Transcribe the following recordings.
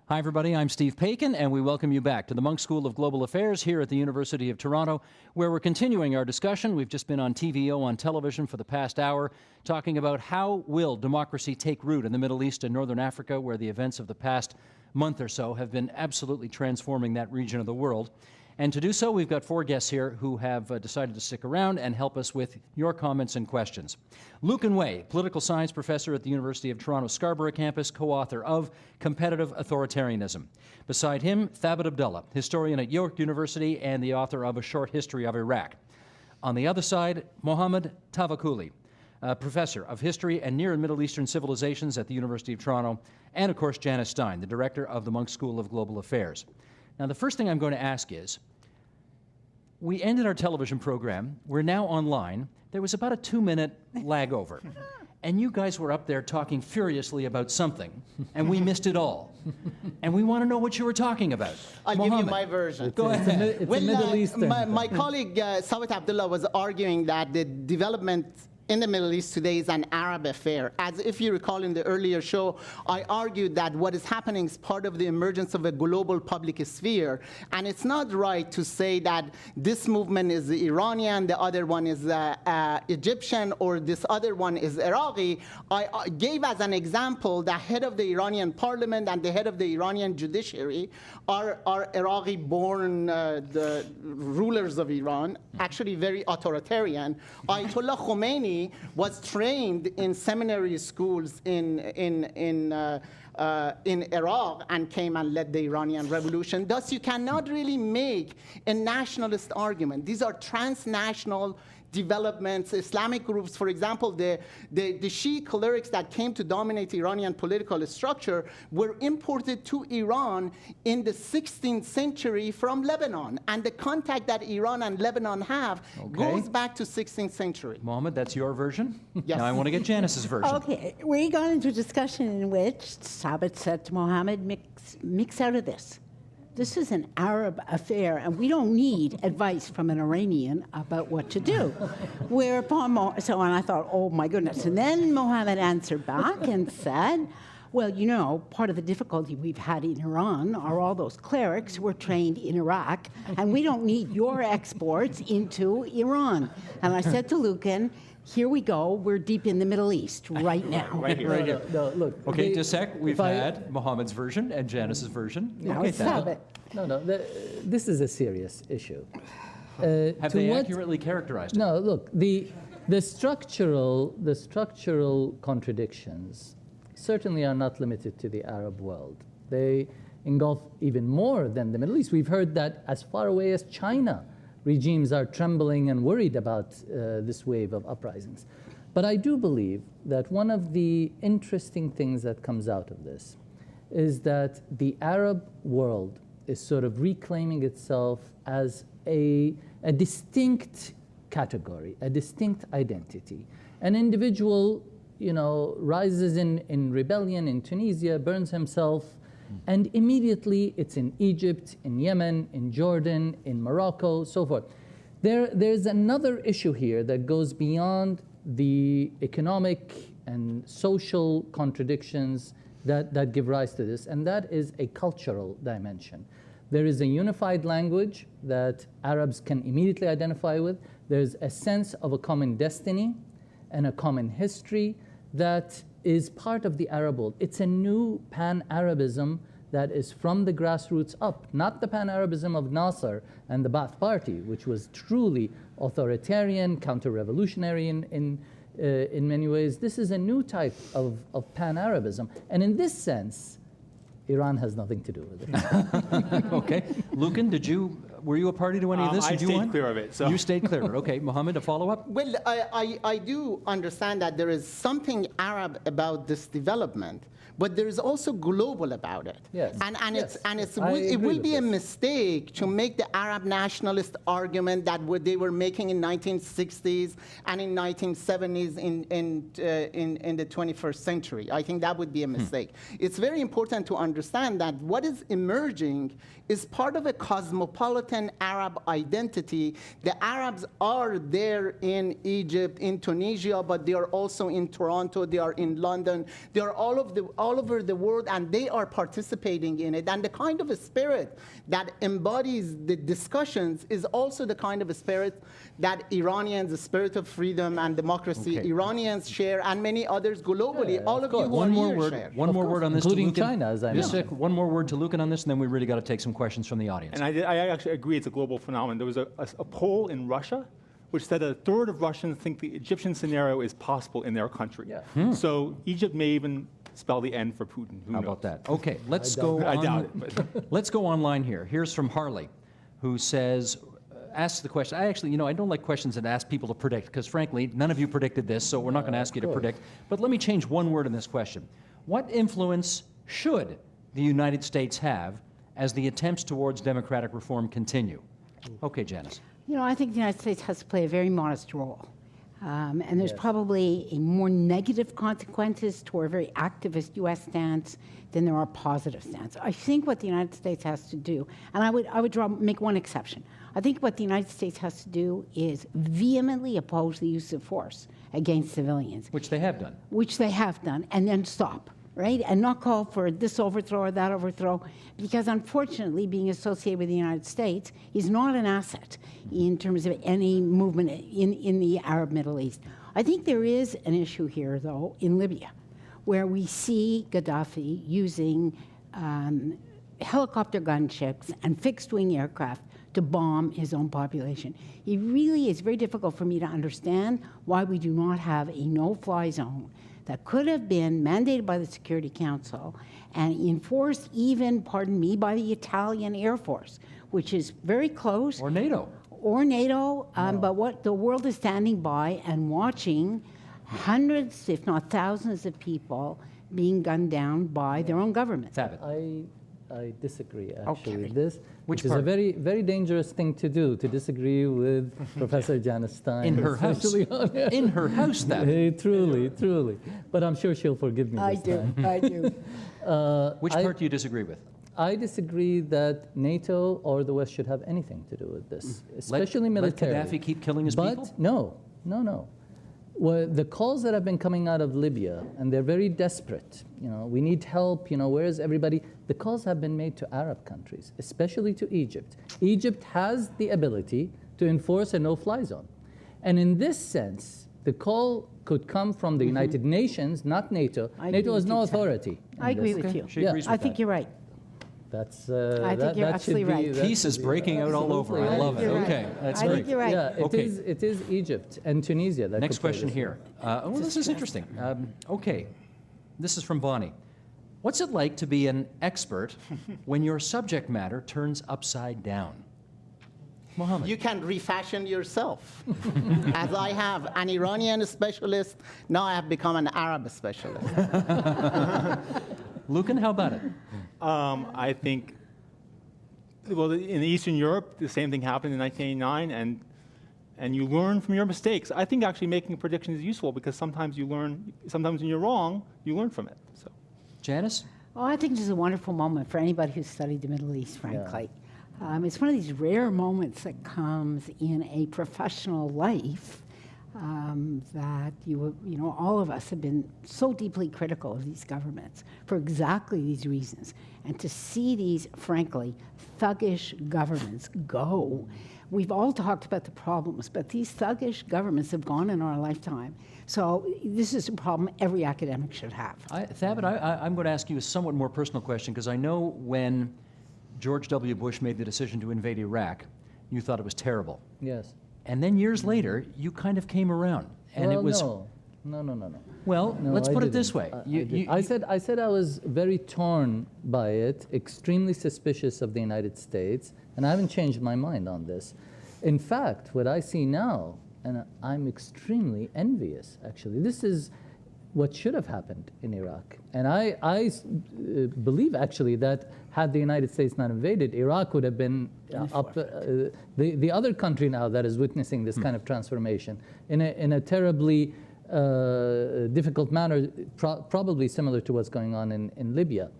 Hi, everybody. I'm Steve Paikin, and we welcome you back to the Munk School of Global Affairs here at the University of Toronto, where we're continuing our discussion. We've just been on TVO on television for the past hour, talking about how will democracy take root in the Middle East and Northern Africa, where the events of the past month or so have been absolutely transforming that region of the world. And to do so, we've got four guests here who have decided to stick around and help us with your comments and questions. Lucan Way, political science professor at the University of Toronto Scarborough campus, co-author of Competitive Authoritarianism. Beside him, Thabit Abdullah, historian at York University and the author of A Short History of Iraq. On the other side, Mohamed Tavakoli, professor of history and Near and Middle Eastern civilizations at the University of Toronto, and of course Janice Stein, the director of the Munk School of Global Affairs. Now, the first thing I'm going to ask is, we ended our television program. We're now online. There was about a 2-minute lag over. And you guys were up there talking furiously about something, and we missed it all. And we want to know what you were talking about. I'll Mohamed, give you my version. Go ahead. It's a Middle Eastern. My colleague Thabit Abdullah was arguing that the development in the Middle East today is an Arab affair. As if you recall in the earlier show, I argued that what is happening is part of the emergence of a global public sphere. And it's not right to say that this movement is Iranian, the other one is Egyptian, or this other one is Iraqi. I gave as an example the head of the Iranian parliament and the head of the Iranian judiciary are Iraqi-born the rulers of Iran, actually very authoritarian. Ayatollah Khomeini was trained in seminary schools in Iraq and came and led the Iranian Revolution. Thus, you cannot really make a nationalist argument. These are transnational developments. Islamic groups, for example, the Shi'i clerics that came to dominate Iranian political structure were imported to Iran in the 16th century from Lebanon. And the contact that Iran and Lebanon have goes back to 16th century. Mohamed, that's your version? Yes. Now I want to get Janice's version. Okay, we got into a discussion in which Thabit said to Mohamed, mix out of this. This is an Arab affair, and we don't need advice from an Iranian about what to do. Whereupon, and I thought, oh my goodness. And then Mohamed answered back and said, well, you know, part of the difficulty we've had in Iran are all those clerics who were trained in Iraq, and we don't need your exports into Iran. And I said to Lucan, here we go, we're deep in the Middle East right now. Right here. Right here. No, look. Okay, just a sec. We've had Mohamed's version and Janice's version. Now Okay, it's Thabit. No, this is a serious issue. Have they accurately characterized it? No, look, the structural contradictions certainly are not limited to the Arab world. They engulf even more than the Middle East. We've heard that as far away as China, regimes are trembling and worried about this wave of uprisings. But I do believe that one of the interesting things that comes out of this is that the Arab world is sort of reclaiming itself as a distinct category, a distinct identity. An individual, you know, rises in rebellion in Tunisia, burns himself, and immediately it's in Egypt, in Yemen, in Jordan, in Morocco, so forth. There's another issue here that goes beyond the economic and social contradictions that give rise to this, and that is a cultural dimension. There is a unified language that Arabs can immediately identify with. There's a sense of a common destiny and a common history that is part of the Arab world. It's a new pan-Arabism that is from the grassroots up, not the pan-Arabism of Nasser and the Ba'ath Party, which was truly authoritarian, counter-revolutionary in many ways. This is a new type of pan-Arabism. And in this sense, Iran has nothing to do with it. Okay. Lucan, were you a party to any of this? I stayed clear of it. So. You stayed clear of it. Okay. Mohamed, a follow-up? Well, I do understand that there is something Arab about this development, but there is also global about it. Yes. It will be a mistake to make the Arab nationalist argument that they were making in 1960s and in 1970s in the 21st century. I think that would be a mistake. It's very important to understand that what is emerging is part of a cosmopolitan built-in Arab identity. The Arabs are there in Egypt, in Tunisia, but they are also in Toronto, they are in London, they are all over the world, and they are participating in it. And the kind of a spirit that embodies the discussions is also the kind of a spirit that Iranians, the spirit of freedom and democracy, Iranians share, and many others globally. All of you who are here share. One more word on this, including to Lucan. China, as I know. One more word to Lucan on this, and then we really got to take some questions from the audience. And I actually agree it's a global phenomenon. There was a poll in Russia which said a third of Russians think the Egyptian scenario is possible in their country. Yeah. So Egypt may even spell the end for Putin. Who How knows? about that? Okay, let's go I on. doubt it, but- Let's go online here. Here's from Harley, who says, asks the question. I actually, I don't like questions that ask people to predict, because frankly, none of you predicted this, so we're not going to ask you to predict. But let me change one word in this question. What influence should the United States have as the attempts towards democratic reform continue? Okay, Janice. I think the United States has to play a very modest role. And there's probably a more negative consequences to a very activist U.S. stance than there are positive stance. I think what the United States has to do, and I would make one exception. I think what the United States has to do is vehemently oppose the use of force against civilians. Which they have done. Which they have done, and then stop, right? And not call for this overthrow or that overthrow, because unfortunately, being associated with the United States is not an asset in terms of any movement in the Arab Middle East. I think there is an issue here, though, in Libya, where we see Gaddafi using helicopter gunships and fixed-wing aircraft to bomb his own population. It really is very difficult for me to understand why we do not have a no-fly zone that could have been mandated by the Security Council and enforced even, pardon me, by the Italian Air Force, which is very close. Or NATO. But what the world is standing by and watching hundreds, if not thousands of people being gunned down by their own government. Thabit. I disagree, actually, with this. Which is part? a very, very dangerous thing to do, to disagree with Professor Janice Stein. In her house. In her house, Thabit. Truly. But I'm sure she'll forgive me this time. I do. Which part do you disagree with? I disagree that NATO or the West should have anything to do with this, especially militarily. Let Gaddafi keep killing his people? No. Well, the calls that have been coming out of Libya, and they're very desperate. We need help. Where is everybody? The calls have been made to Arab countries, especially to Egypt. Egypt has the ability to enforce a no-fly zone, and in this sense, the call could come from the United Nations, not NATO. NATO has no authority. I agree with you. She agrees with I think that. you're right. That's. I think you're absolutely right. Peace is breaking out all over. I love it. You're right. Okay, that's I great. think you're right. Yeah, Okay. it is Egypt and Tunisia that Next could play question this here. This is interesting. Okay, this is from Bonnie. What's it like to be an expert when your subject matter turns upside down? Mohamed. You can refashion yourself, as I have. An Iranian specialist, now I have become an Arab specialist. Lucan, how about it? I think, well, in Eastern Europe, the same thing happened in 1989, and you learn from your mistakes. I think actually making a prediction is useful because sometimes when you're wrong, you learn from it. So, Janice? Well, I think this is a wonderful moment for anybody who's studied the Middle East, frankly. It's one of these rare moments that comes in a professional life that all of us have been so deeply critical of these governments for exactly these reasons. And to see these, frankly, thuggish governments go. We've all talked about the problems, but these thuggish governments have gone in our lifetime. So this is a problem every academic should have. Thabit, I'm going to ask you a somewhat more personal question, because I know when George W. Bush made the decision to invade Iraq, you thought it was terrible. Yes. And then years later, you kind of came around. And Well, it was. no. Well, No, let's I put it didn't. this way. I said I was very torn by it, extremely suspicious of the United States, and I haven't changed my mind on this. In fact, what I see now, and I'm extremely envious, actually. This is what should have happened in Iraq. And I believe, actually, that had the United States not invaded, Iraq would have been the other country now that is witnessing this kind of transformation in a terribly difficult manner, probably similar to what's going on in Libya.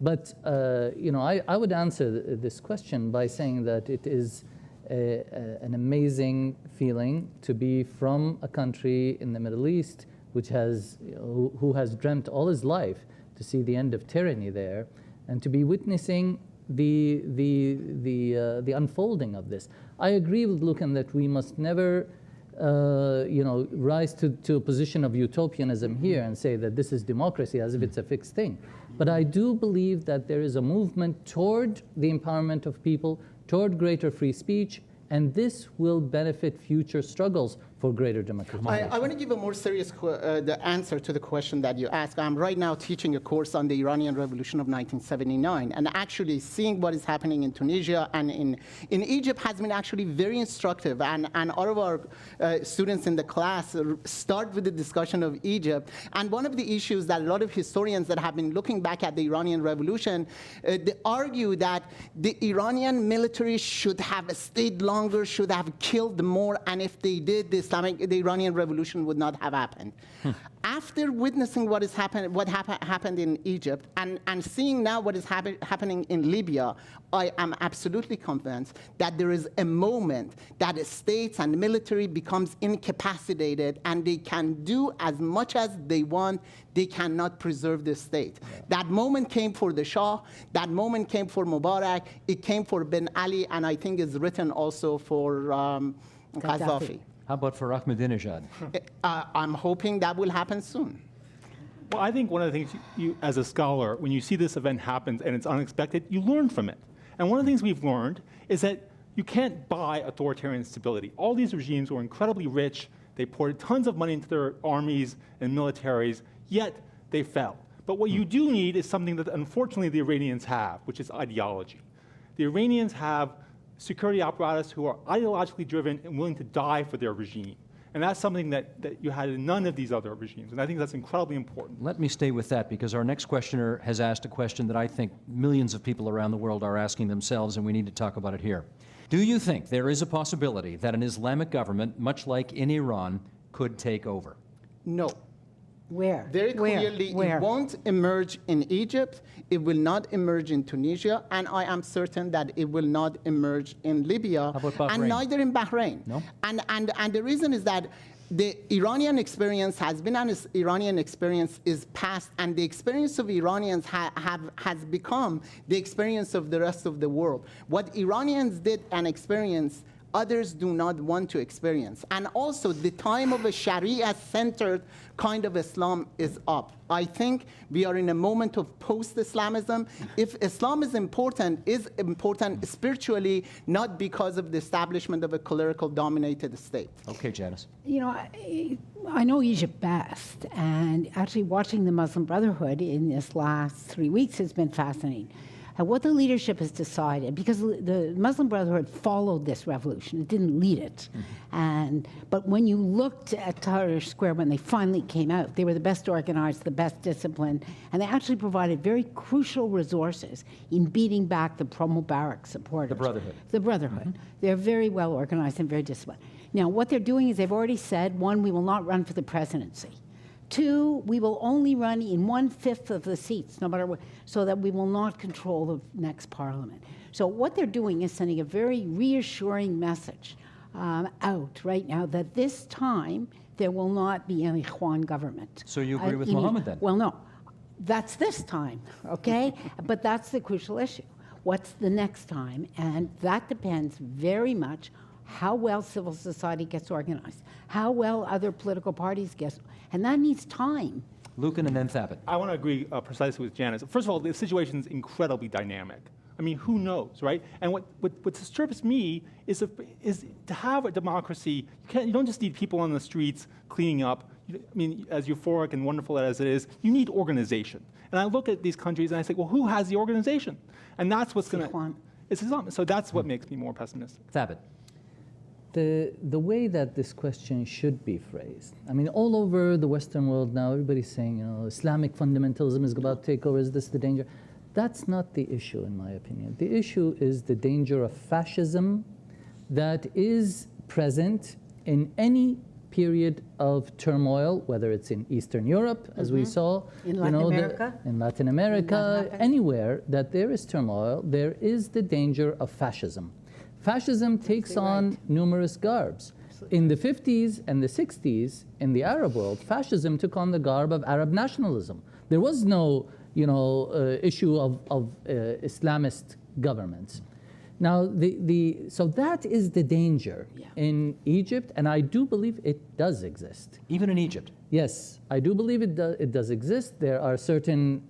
But I would answer this question by saying that it is an amazing feeling to be from a country in the Middle East which has, who has dreamt all his life to see the end of tyranny there, and to be witnessing the unfolding of this. I agree with Lucan that we must never rise to a position of utopianism here and say that this is democracy as if it's a fixed thing. But I do believe that there is a movement toward the empowerment of people, toward greater free speech, and this will benefit future struggles for greater democratization. I want to give a more serious the answer to the question that you asked. I'm right now teaching a course on the Iranian Revolution of 1979, and actually seeing what is happening in Tunisia and in Egypt has been actually very instructive. And all of our students in the class start with the discussion of Egypt. And one of the issues that a lot of historians that have been looking back at the Iranian Revolution, they argue that the Iranian military should have stayed longer, should have killed more, and if they did, the Iranian Revolution would not have happened. After witnessing what happened in Egypt and seeing now what is happening in Libya, I am absolutely convinced that there is a moment that states and military becomes incapacitated and they can do as much as they want. They cannot preserve the state. Yeah. That moment came for the Shah. That moment came for Mubarak. It came for Ben Ali, and I think is written also for Gaddafi. How about for Ahmadinejad? I'm hoping that will happen soon. Well, I think one of the things you, as a scholar, when you see this event happens and it's unexpected, you learn from it. And one of the things we've learned is that you can't buy authoritarian stability. All these regimes were incredibly rich. They poured tons of money into their armies and militaries, yet they fell. But what you do need is something that unfortunately the Iranians have, which is ideology. The Iranians have security apparatus who are ideologically driven and willing to die for their regime. And that's something that you had in none of these other regimes. And I think that's incredibly important. Let me stay with that, because our next questioner has asked a question that I think millions of people around the world are asking themselves, and we need to talk about it here. Do you think there is a possibility that an Islamic government, much like in Iran, could take over? No. Where? Very clearly, Where? It won't emerge in Egypt, it will not emerge in Tunisia, and I am certain that it will not emerge in Libya, How about Bahrain? and neither in Bahrain. No? And the reason is that the Iranian experience has been an Iranian experience is past, and the experience of Iranians has become the experience of the rest of the world. What Iranians did and experienced, others do not want to experience. And also, the time of a Sharia-centered kind of Islam is up. I think we are in a moment of post-Islamism. If Islam is important spiritually, not because of the establishment of a clerical-dominated state. Okay, Janice. You know, I know Egypt best, and actually watching the Muslim Brotherhood in this last 3 weeks has been fascinating. And what the leadership has decided, because the Muslim Brotherhood followed this revolution, it didn't lead it. But when you looked at Tahrir Square when they finally came out, they were the best organized, the best disciplined, and they actually provided very crucial resources in beating back the pro-Mubarak supporters. The Brotherhood. The Brotherhood. They're very well organized and very disciplined. Now, what they're doing is they've already said, one, we will not run for the presidency. Two, we will only run in 1/5 of the seats, no matter what, so that we will not control the next parliament. So what they're doing is sending a very reassuring message out right now that this time there will not be an Ikhwan government. So you agree with Mohamed then? Well, no. That's this time, okay? But that's the crucial issue. What's the next time? And that depends very much how well civil society gets organized, how well other political parties get, and that needs time. Lucan and then Thabit. I want to agree precisely with Janice. First of all, the situation is incredibly dynamic. I mean, who knows, right? And what disturbs me is to have a democracy, you don't just need people on the streets cleaning up. I mean, as euphoric and wonderful as it is, you need organization. And I look at these countries and I say, well, who has the organization? And that's what's going to... It's Islam. So that's what makes me more pessimistic. Thabit. The way that this question should be phrased, I mean, all over the Western world now, everybody's saying, you know, Islamic fundamentalism is about to take over, is this the danger? That's not the issue, in my opinion. The issue is the danger of fascism that is present in any period of turmoil, whether it's in Eastern Europe, as we saw, In Latin America. in Latin America, anywhere that there is turmoil, there is the danger of fascism. Fascism takes on numerous garbs. In the 50s and the 60s, in the Arab world, fascism took on the garb of Arab nationalism. There was no, issue of Islamist governments. Now, so that is the danger in Egypt, and I do believe it does exist. Even in Egypt? Yes, I do believe it does exist. There are certain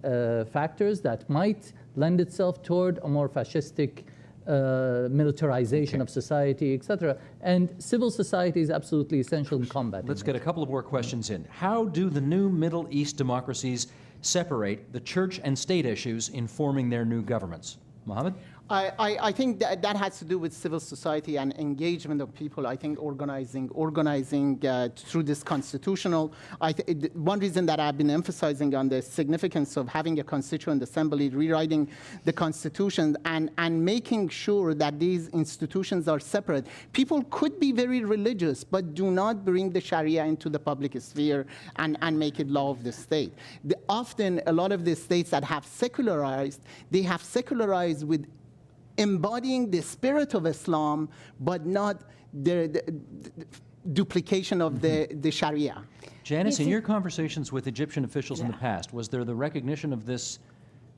factors that might lend itself toward a more fascistic militarization of society, etc. And civil society is absolutely essential in combating. Let's get a couple of more questions in. How do the new Middle East democracies separate the church and state issues in forming their new governments? Mohamed? I think that has to do with civil society and engagement of people. I think organizing through this constitutional. One reason that I've been emphasizing on the significance of having a constituent assembly, rewriting the constitution, and making sure that these institutions are separate. People could be very religious, but do not bring the Sharia into the public sphere and make it law of the state. Often, a lot of the states that have secularized, they have secularized with embodying the spirit of Islam, but not the duplication of the Sharia. Janice, in your conversations with Egyptian officials in the past, was there the recognition of this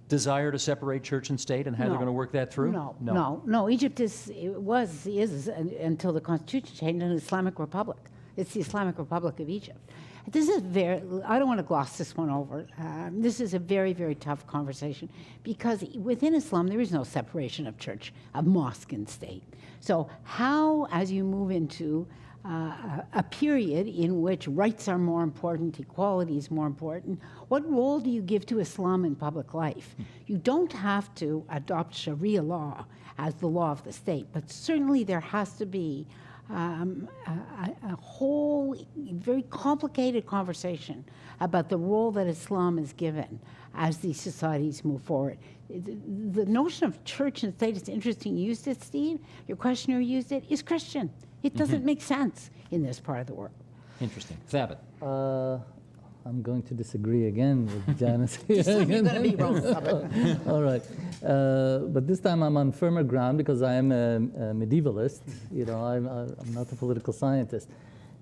desire to separate church and state and how they're going to work that through? No. Egypt is until the constitution changed, an Islamic republic. It's the Islamic Republic of Egypt. This is I don't want to gloss this one over. This is a very, very tough conversation because within Islam, there is no separation of church, of mosque and state. So how, as you move into a period in which rights are more important, equality is more important, what role do you give to Islam in public life? You don't have to adopt Sharia law as the law of the state, but certainly there has to be a whole very complicated conversation about the role that Islam is given as these societies move forward. The notion of church and state, it's interesting you used it, Steve, your questioner used it, is Christian. It doesn't make sense in this part of the world. Interesting. Thabit. I'm going to disagree again with Janice. You're going to be wrong. All right. But this time I'm on firmer ground because I am a medievalist. I'm not a political scientist.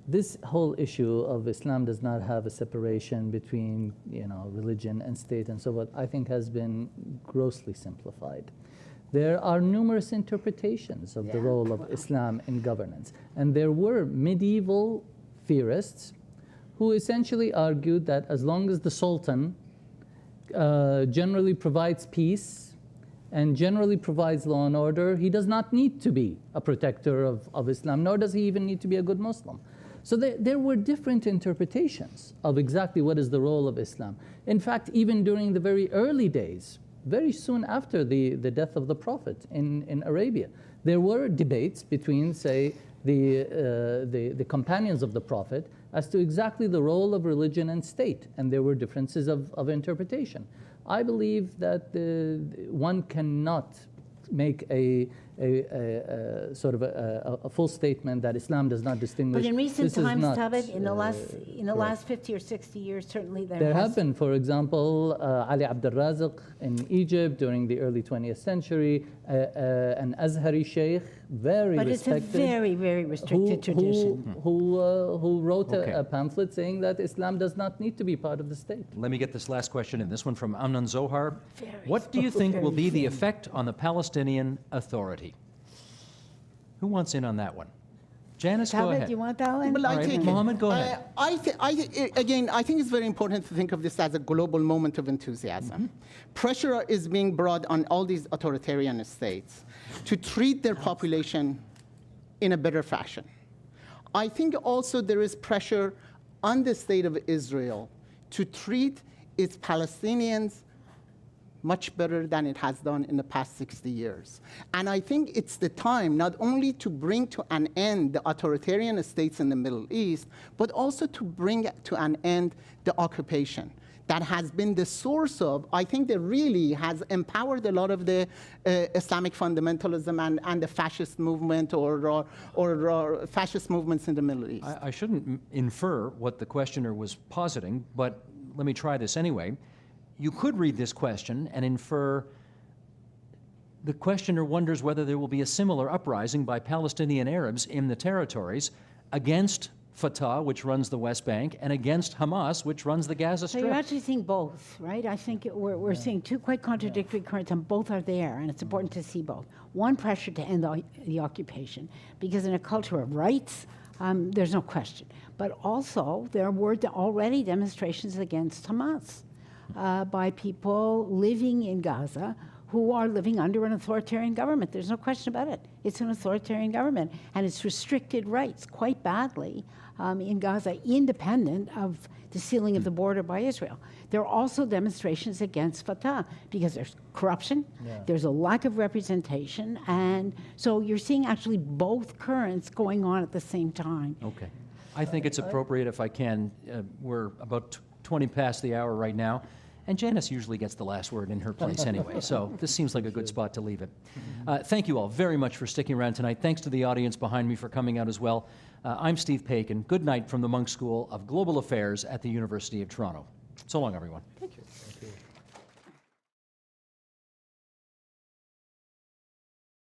This whole issue of Islam does not have a separation between, religion and state and so forth, I think has been grossly simplified. There are numerous interpretations of the role of Islam in governance. And there were medieval theorists who essentially argued that as long as the Sultan generally provides peace and generally provides law and order, he does not need to be a protector of Islam, nor does he even need to be a good Muslim. So there were different interpretations of exactly what is the role of Islam. In fact, even during the very early days, very soon after the death of the Prophet in Arabia, there were debates between, say, the companions of the Prophet as to exactly the role of religion and state, and there were differences of interpretation. I believe that one cannot make a sort of a full statement that Islam does not distinguish. But in recent times, Thabit, in the correct. last 50 or 60 years, certainly There have been, for example, Ali Abdul Razik in Egypt during the early 20th century, an Azhari sheikh, very but respected. It's a very, very restricted tradition. Who wrote Okay. a pamphlet saying that Islam does not need to be part of the state. Let me get this last question in. This one from Amnon Zohar. Very What do you think will very be the thin. effect on the Palestinian Authority? Who wants in on that one? Janice, go Thabit, ahead. you want that one? Well, All I right, take it. Mohamed, go ahead. I think it's very important to think of this as a global moment of enthusiasm. Pressure is being brought on all these authoritarian states to treat their population in a better fashion. I think also there is pressure on the state of Israel to treat its Palestinians much better than it has done in the past 60 years. And I think it's the time not only to bring to an end the authoritarian states in the Middle East, but also to bring to an end the occupation. that has been the source of, I think that really has empowered a lot of the Islamic fundamentalism and the fascist movement or fascist movements in the Middle East. I shouldn't infer what the questioner was positing, but let me try this anyway. You could read this question and infer the questioner wonders whether there will be a similar uprising by Palestinian Arabs in the territories against Fatah, which runs the West Bank, and against Hamas, which runs the Gaza So Strip. you're actually seeing both, right? I think we're seeing two quite contradictory currents, and both are there, and it's important to see both. One, pressure to end the occupation, because in a culture of rights, there's no question. But also, there were already demonstrations against Hamas by people living in Gaza who are living under an authoritarian government. There's no question about it. It's an authoritarian government, and it's restricted rights quite badly in Gaza, independent of the sealing of the border by Israel. There are also demonstrations against Fatah because there's corruption, there's a lack of representation, and so you're seeing actually both currents going on at the same time. Okay. I think it's appropriate if I can. We're about 20 past the hour right now. And Janice usually gets the last word in her place anyway, so this seems like a good spot to leave it. Thank you all very much for sticking around tonight. Thanks to the audience behind me for coming out as well. I'm Steve Paikin. Good night from the Munk School of Global Affairs at the University of Toronto. So long, everyone. Thank you.